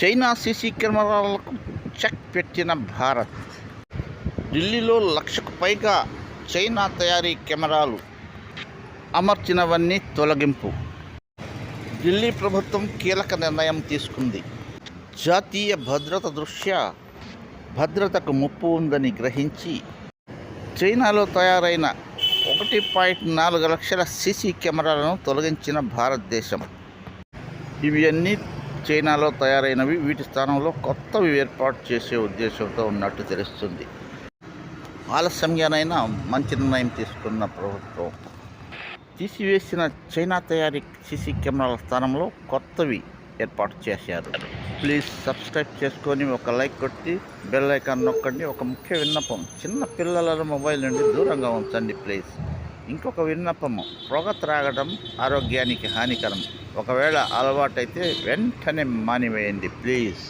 China CC కెమెరాలకు check పెట్టిన భారత్. ఢిల్లీలో 1,00,000కు పైగా చైనా తయారీ కెమెరాలు అమర్చినవన్నీ తొలగింపు. ఢిల్లీ ప్రభుత్వం కీలక నిర్ణయం తీసుకుంది. జాతీయ భద్రత దృష్ట్యా భద్రతకు ముప్పు ఉందని గ్రహించి చైనాలో తయారైన 1.4 లక్షల సీసీ కెమెరాలను తొలగించిన భారతదేశం. ఇవి అన్నీ చైనాలో తయారైనవి. వీటి స్థానంలో కొత్తవి ఏర్పాటు చేసే ఉద్దేశంతో ఉన్నట్టు తెలుస్తుంది. ఆలస్యంగానైనా మంచి నిర్ణయం తీసుకున్న ప్రభుత్వం తీసివేసిన చైనా తయారీ సీసీ కెమెరాల స్థానంలో కొత్తవి ఏర్పాటు చేశారు. ప్లీజ్ సబ్స్క్రైబ్ చేసుకొని ఒక లైక్ కొట్టి బెల్ ఐకాన్ నొక్కండి. ఒక ముఖ్య విన్నపం, చిన్న పిల్లలను మొబైల్ నుండి దూరంగా ఉంచండి ప్లీజ్. ఇంకొక విన్నపము, పొగ త్రాగడం ఆరోగ్యానికి హానికరం. ఒకవేళ అలవాటైతే వెంటనే మానివేయండి ప్లీజ్.